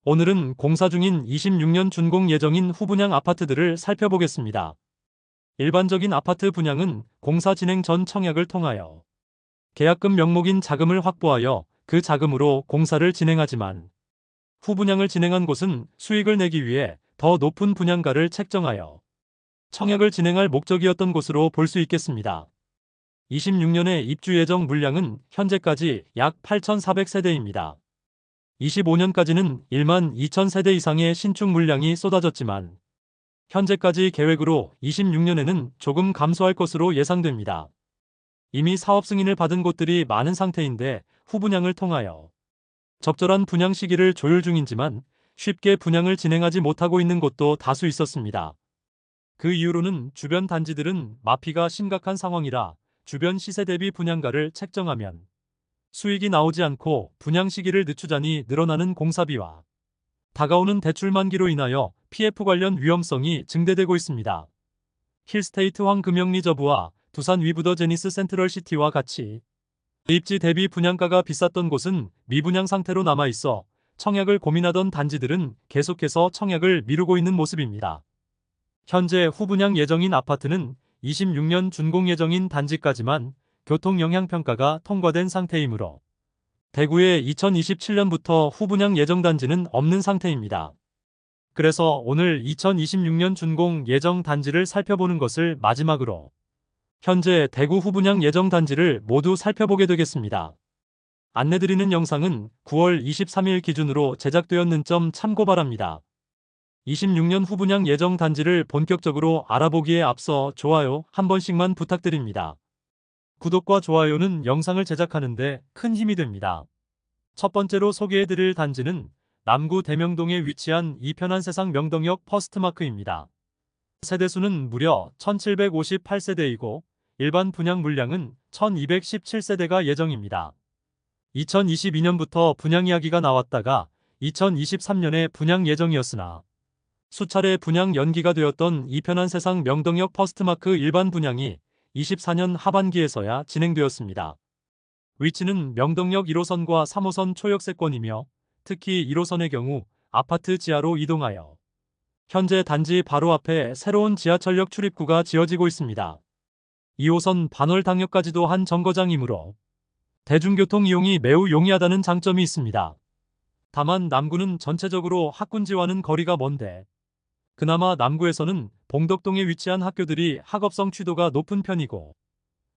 오늘은 공사 중인 26년 준공 예정인 후분양 아파트들을 살펴보겠습니다. 일반적인 아파트 분양은 공사 진행 전 청약을 통하여 계약금 명목인 자금을 확보하여 그 자금으로 공사를 진행하지만 후분양을 진행한 곳은 수익을 내기 위해 더 높은 분양가를 책정하여 청약을 진행할 목적이었던 곳으로 볼 수 있겠습니다. 26년의 입주 예정 물량은 현재까지 약 8,400세대입니다. 25년까지는 1만 2천 세대 이상의 신축 물량이 쏟아졌지만 현재까지 계획으로 26년에는 조금 감소할 것으로 예상됩니다. 이미 사업 승인을 받은 곳들이 많은 상태인데 후분양을 통하여 적절한 분양 시기를 조율 중이지만 쉽게 분양을 진행하지 못하고 있는 곳도 다수 있었습니다. 그 이유로는 주변 단지들은 마피가 심각한 상황이라 주변 시세 대비 분양가를 책정하면 수익이 나오지 않고 분양 시기를 늦추자니 늘어나는 공사비와 다가오는 대출 만기로 인하여 PF 관련 위험성이 증대되고 있습니다. 힐스테이트 황금영리저부와 두산 위브더 제니스 센트럴시티와 같이 입지 대비 분양가가 비쌌던 곳은 미분양 상태로 남아있어 청약을 고민하던 단지들은 계속해서 청약을 미루고 있는 모습입니다. 현재 후분양 예정인 아파트는 26년 준공 예정인 단지까지만 교통영향평가가 통과된 상태이므로 대구에 2027년부터 후분양 예정 단지는 없는 상태입니다. 그래서 오늘 2026년 준공 예정 단지를 살펴보는 것을 마지막으로 현재 대구 후분양 예정 단지를 모두 살펴보게 되겠습니다. 안내드리는 영상은 9월 23일 기준으로 제작되었는 점 참고 바랍니다. 26년 후분양 예정 단지를 본격적으로 알아보기에 앞서 좋아요 한 번씩만 부탁드립니다. 구독과 좋아요는 영상을 제작하는데 큰 힘이 됩니다. 첫 번째로 소개해드릴 단지는 남구 대명동에 위치한 이편한세상 명덕역 퍼스트마크입니다. 세대수는 무려 1758세대이고 일반 분양 물량은 1217세대가 예정입니다. 2022년부터 분양 이야기가 나왔다가 2023년에 분양 예정이었으나 수차례 분양 연기가 되었던 이편한세상 명덕역 퍼스트마크 일반 분양이 24년 하반기에서야 진행되었습니다. 위치는 명덕역 1호선과 3호선 초역세권이며 특히 1호선의 경우 아파트 지하로 이동하여 현재 단지 바로 앞에 새로운 지하철역 출입구가 지어지고 있습니다. 2호선 반월당역까지도 한 정거장이므로 대중교통 이용이 매우 용이하다는 장점이 있습니다. 다만 남구는 전체적으로 학군지와는 거리가 먼데 그나마 남구에서는 봉덕동에 위치한 학교들이 학업성 취도가 높은 편이고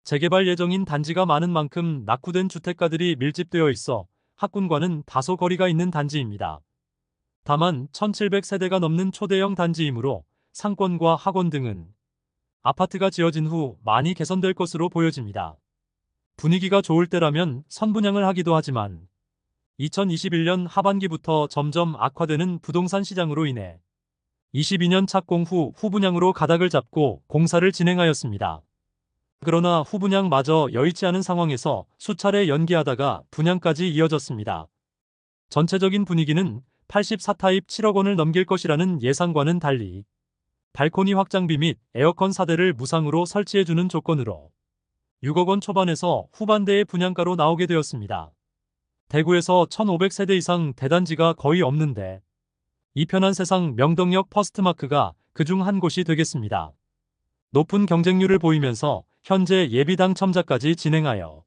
재개발 예정인 단지가 많은 만큼 낙후된 주택가들이 밀집되어 있어 학군과는 다소 거리가 있는 단지입니다. 다만 1700세대가 넘는 초대형 단지이므로 상권과 학원 등은 아파트가 지어진 후 많이 개선될 것으로 보여집니다. 분위기가 좋을 때라면 선분양을 하기도 하지만 2021년 하반기부터 점점 악화되는 부동산 시장으로 인해 22년 착공 후 후분양으로 가닥을 잡고 공사를 진행하였습니다. 그러나 후분양마저 여의치 않은 상황에서 수차례 연기하다가 분양까지 이어졌습니다. 전체적인 분위기는 84타입 7억 원을 넘길 것이라는 예상과는 달리 발코니 확장비 및 에어컨 4대를 무상으로 설치해주는 조건으로 6억 원 초반에서 후반대의 분양가로 나오게 되었습니다. 대구에서 1500세대 이상 대단지가 거의 없는데 이편한세상 명덕역 퍼스트마크가 그중 한 곳이 되겠습니다. 높은 경쟁률을 보이면서 현재 예비 당첨자까지 진행하여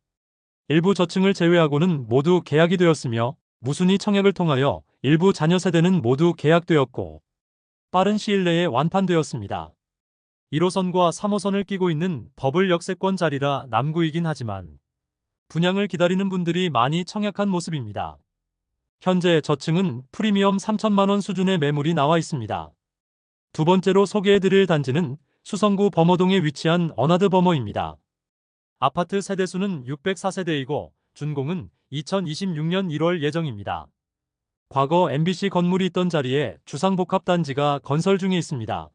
일부 저층을 제외하고는 모두 계약이 되었으며 무순위 청약을 통하여 일부 자녀 세대는 모두 계약되었고 빠른 시일 내에 완판되었습니다. 1호선과 3호선을 끼고 있는 더블 역세권 자리라 남구이긴 하지만 분양을 기다리는 분들이 많이 청약한 모습입니다. 현재 저층은 프리미엄 3천만 원 수준의 매물이 나와 있습니다. 두 번째로 소개해드릴 단지는 수성구 범어동에 위치한 어나드 범어입니다. 아파트 세대수는 604세대이고 준공은 2026년 1월 예정입니다. 과거 MBC 건물이 있던 자리에 주상복합단지가 건설 중에 있습니다.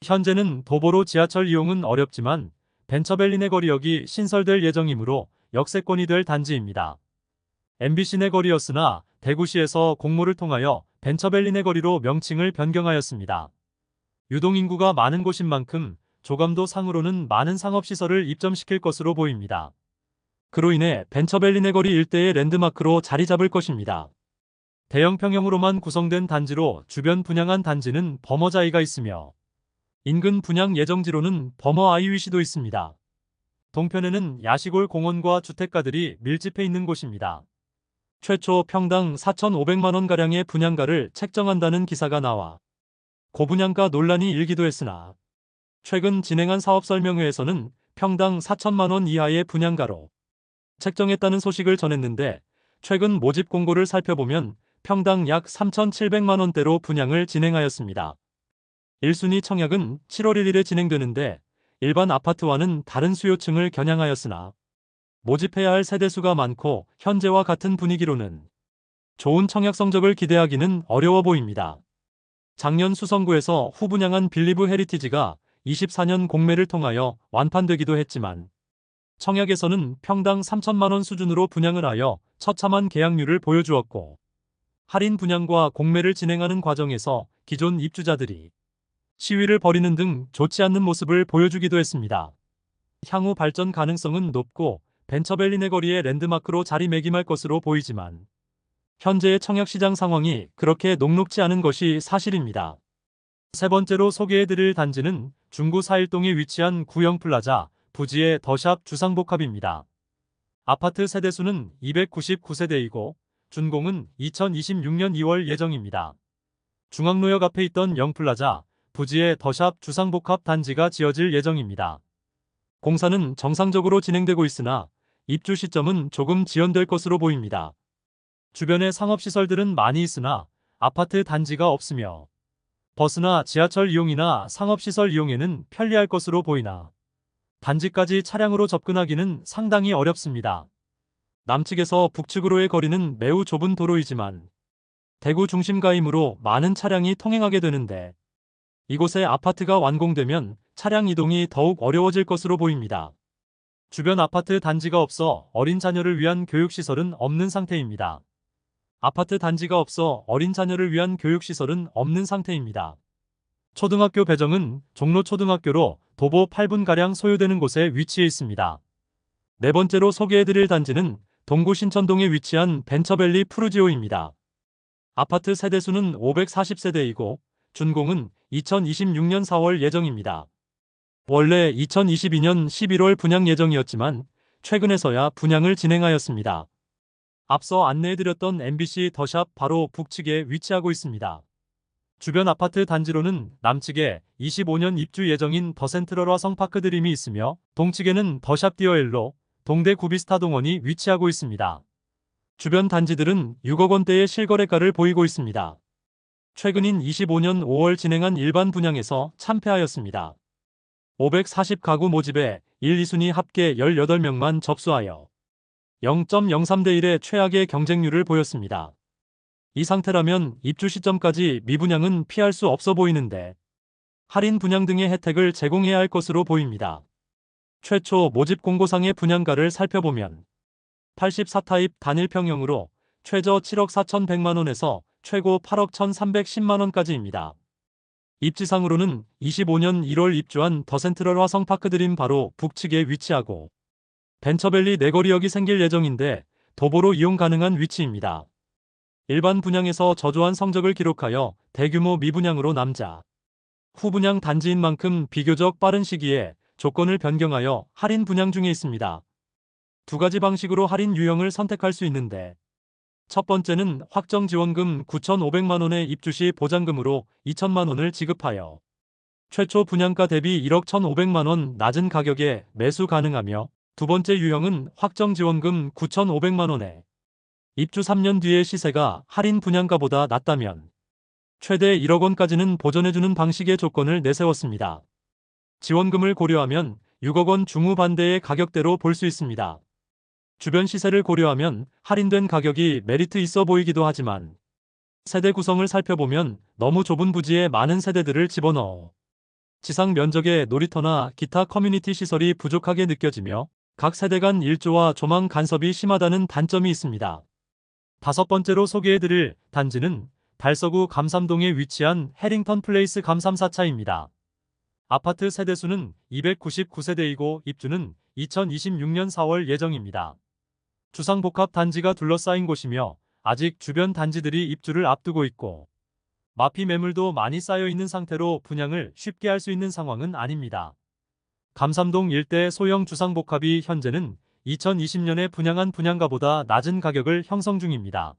현재는 도보로 지하철 이용은 어렵지만 벤처밸리 내거리역이 신설될 예정이므로 역세권이 될 단지입니다. MBC 내거리였으나 대구시에서 공모를 통하여 벤처밸리 내거리로 명칭을 변경하였습니다. 유동인구가 많은 곳인 만큼 조감도 상으로는 많은 상업시설을 입점시킬 것으로 보입니다. 그로 인해 벤처밸리 내거리 일대의 랜드마크로 자리 잡을 것입니다. 대형 평형으로만 구성된 단지로 주변 분양한 단지는 버머자이가 있으며 인근 분양 예정지로는 버머 아이위시도 있습니다. 동편에는 야시골 공원과 주택가들이 밀집해 있는 곳입니다. 최초 평당 4,500만 원가량의 분양가를 책정한다는 기사가 나와 고분양가 논란이 일기도 했으나 최근 진행한 사업설명회에서는 평당 4천만 원 이하의 분양가로 책정했다는 소식을 전했는데 최근 모집 공고를 살펴보면 평당 약 3,700만 원대로 분양을 진행하였습니다. 1순위 청약은 7월 1일에 진행되는데 일반 아파트와는 다른 수요층을 겨냥하였으나 모집해야 할 세대수가 많고 현재와 같은 분위기로는 좋은 청약 성적을 기대하기는 어려워 보입니다. 작년 수성구에서 후분양한 빌리브 헤리티지가 24년 공매를 통하여 완판되기도 했지만 청약에서는 평당 3천만 원 수준으로 분양을 하여 처참한 계약률을 보여주었고 할인 분양과 공매를 진행하는 과정에서 기존 입주자들이 시위를 벌이는 등 좋지 않는 모습을 보여주기도 했습니다. 향후 발전 가능성은 높고 벤처밸리 내거리의 랜드마크로 자리매김할 것으로 보이지만 현재의 청약시장 상황이 그렇게 녹록지 않은 것이 사실입니다. 세 번째로 소개해드릴 단지는 중구 4일동에 위치한 구형플라자 부지의 더샵 주상복합입니다. 아파트 세대수는 299세대이고 준공은 2026년 2월 예정입니다. 중앙로역 앞에 있던 영플라자 부지의 더샵 주상복합 단지가 지어질 예정입니다. 공사는 정상적으로 진행되고 있으나 입주 시점은 조금 지연될 것으로 보입니다. 주변에 상업시설들은 많이 있으나 아파트 단지가 없으며 버스나 지하철 이용이나 상업시설 이용에는 편리할 것으로 보이나 단지까지 차량으로 접근하기는 상당히 어렵습니다. 남측에서 북측으로의 거리는 매우 좁은 도로이지만 대구 중심가이므로 많은 차량이 통행하게 되는데 이곳에 아파트가 완공되면 차량 이동이 더욱 어려워질 것으로 보입니다. 주변 아파트 단지가 없어 어린 자녀를 위한 교육시설은 없는 상태입니다. 아파트 단지가 없어 어린 자녀를 위한 교육시설은 없는 상태입니다. 초등학교 배정은 종로초등학교로 도보 8분가량 소요되는 곳에 위치해 있습니다. 네 번째로 소개해드릴 단지는 동구 신천동에 위치한 벤처밸리 푸르지오입니다. 아파트 세대수는 540세대이고 준공은 2026년 4월 예정입니다. 원래 2022년 11월 분양 예정이었지만 최근에서야 분양을 진행하였습니다. 앞서 안내해드렸던 MBC 더샵 바로 북측에 위치하고 있습니다. 주변 아파트 단지로는 남측에 25년 입주 예정인 더센트럴화 성파크 드림이 있으며 동측에는 더샵 디어엘로 동대 구비스타 동원이 위치하고 있습니다. 주변 단지들은 6억 원대의 실거래가를 보이고 있습니다. 최근인 25년 5월 진행한 일반 분양에서 참패하였습니다. 540가구 모집에 1, 2순위 합계 18명만 접수하여 0.03대 1의 최악의 경쟁률을 보였습니다. 이 상태라면 입주 시점까지 미분양은 피할 수 없어 보이는데 할인 분양 등의 혜택을 제공해야 할 것으로 보입니다. 최초 모집 공고상의 분양가를 살펴보면 84타입 단일평형으로 최저 7억 4,100만원에서 최고 8억 1,310만원까지입니다. 입지상으로는 25년 1월 입주한 더센트럴 화성파크 드림 바로 북측에 위치하고 벤처밸리 내거리역이 생길 예정인데 도보로 이용 가능한 위치입니다. 일반 분양에서 저조한 성적을 기록하여 대규모 미분양으로 남자 후분양 단지인 만큼 비교적 빠른 시기에 조건을 변경하여 할인 분양 중에 있습니다. 두 가지 방식으로 할인 유형을 선택할 수 있는데 첫 번째는 확정 지원금 9,500만 원의 입주 시 보장금으로 2천만 원을 지급하여 최초 분양가 대비 1억 1,500만 원 낮은 가격에 매수 가능하며 두 번째 유형은 확정 지원금 9,500만 원에 입주 3년 뒤의 시세가 할인 분양가보다 낮다면 최대 1억 원까지는 보전해주는 방식의 조건을 내세웠습니다. 지원금을 고려하면 6억 원 중후반대의 가격대로 볼 수 있습니다. 주변 시세를 고려하면 할인된 가격이 메리트 있어 보이기도 하지만 세대 구성을 살펴보면 너무 좁은 부지에 많은 세대들을 집어넣어 지상 면적의 놀이터나 기타 커뮤니티 시설이 부족하게 느껴지며 각 세대 간 일조와 조망 간섭이 심하다는 단점이 있습니다. 다섯 번째로 소개해드릴 단지는 달서구 감삼동에 위치한 해링턴 플레이스 감삼 4차입니다. 아파트 세대수는 299세대이고 입주는 2026년 4월 예정입니다. 주상복합 단지가 둘러싸인 곳이며 아직 주변 단지들이 입주를 앞두고 있고 마피 매물도 많이 쌓여 있는 상태로 분양을 쉽게 할 수 있는 상황은 아닙니다. 감삼동 일대 소형 주상복합이 현재는 2020년에 분양한 분양가보다 낮은 가격을 형성 중입니다.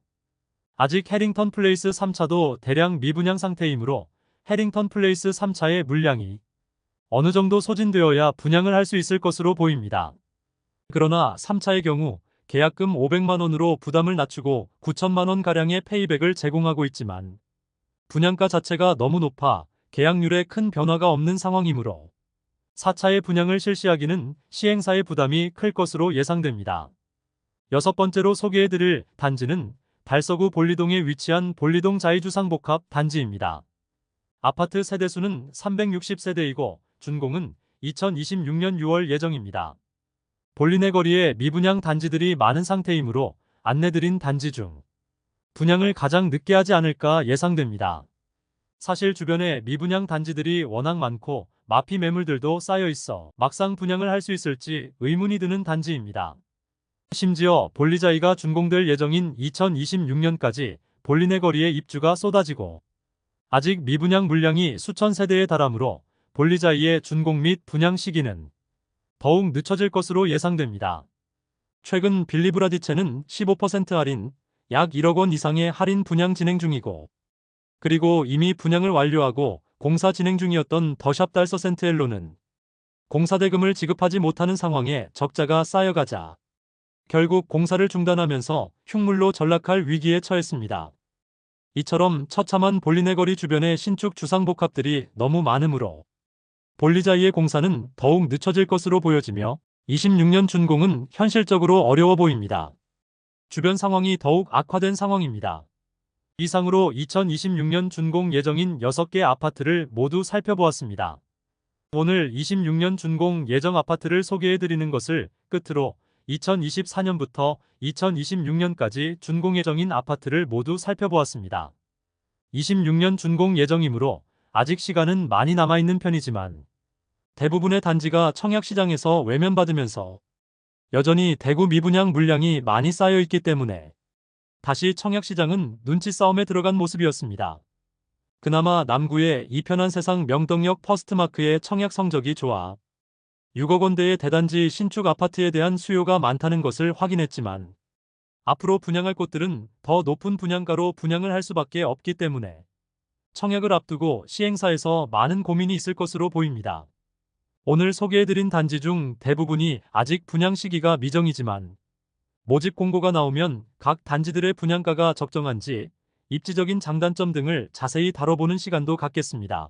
아직 해링턴 플레이스 3차도 대량 미분양 상태이므로 해링턴 플레이스 3차의 물량이 어느 정도 소진되어야 분양을 할 수 있을 것으로 보입니다. 그러나 3차의 경우 계약금 500만 원으로 부담을 낮추고 9천만 원가량의 페이백을 제공하고 있지만 분양가 자체가 너무 높아 계약률에 큰 변화가 없는 상황이므로 4차의 분양을 실시하기는 시행사의 부담이 클 것으로 예상됩니다. 여섯 번째로 소개해드릴 단지는 달서구 볼리동에 위치한 볼리동 자이주상복합 단지입니다. 아파트 세대수는 360세대이고 준공은 2026년 6월 예정입니다. 볼리내 거리에 미분양 단지들이 많은 상태이므로 안내드린 단지 중 분양을 가장 늦게 하지 않을까 예상됩니다. 사실 주변에 미분양 단지들이 워낙 많고 마피 매물들도 쌓여 있어 막상 분양을 할 수 있을지 의문이 드는 단지입니다. 심지어 볼리자이가 준공될 예정인 2026년까지 볼리내 거리에 입주가 쏟아지고 아직 미분양 물량이 수천 세대에 달하므로 볼리자이의 준공 및 분양 시기는 더욱 늦춰질 것으로 예상됩니다. 최근 빌리브라디체는 15% 할인, 약 1억 원 이상의 할인 분양 진행 중이고 그리고 이미 분양을 완료하고 공사 진행 중이었던 더샵 달서 센트엘로는 공사대금을 지급하지 못하는 상황에 적자가 쌓여가자 결국 공사를 중단하면서 흉물로 전락할 위기에 처했습니다. 이처럼 처참한 볼리내 거리 주변의 신축 주상복합들이 너무 많으므로 볼리자이의 공사는 더욱 늦춰질 것으로 보여지며 26년 준공은 현실적으로 어려워 보입니다. 주변 상황이 더욱 악화된 상황입니다. 이상으로 2026년 준공 예정인 6개 아파트를 모두 살펴보았습니다. 오늘 26년 준공 예정 아파트를 소개해드리는 것을 끝으로 2024년부터 2026년까지 준공 예정인 아파트를 모두 살펴보았습니다. 26년 준공 예정이므로 아직 시간은 많이 남아있는 편이지만 대부분의 단지가 청약시장에서 외면받으면서 여전히 대구 미분양 물량이 많이 쌓여있기 때문에 다시 청약시장은 눈치 싸움에 들어간 모습이었습니다. 그나마 남구의 이편한 세상 명덕역 퍼스트마크의 청약 성적이 좋아 6억 원대의 대단지 신축 아파트에 대한 수요가 많다는 것을 확인했지만 앞으로 분양할 곳들은 더 높은 분양가로 분양을 할 수밖에 없기 때문에 청약을 앞두고 시행사에서 많은 고민이 있을 것으로 보입니다. 오늘 소개해드린 단지 중 대부분이 아직 분양 시기가 미정이지만 모집 공고가 나오면 각 단지들의 분양가가 적정한지 입지적인 장단점 등을 자세히 다뤄보는 시간도 갖겠습니다.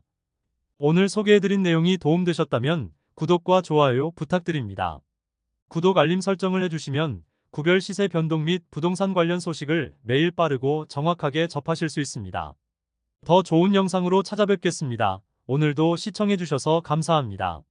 오늘 소개해드린 내용이 도움되셨다면 구독과 좋아요 부탁드립니다. 구독 알림 설정을 해주시면 구별 시세 변동 및 부동산 관련 소식을 매일 빠르고 정확하게 접하실 수 있습니다. 더 좋은 영상으로 찾아뵙겠습니다. 오늘도 시청해주셔서 감사합니다.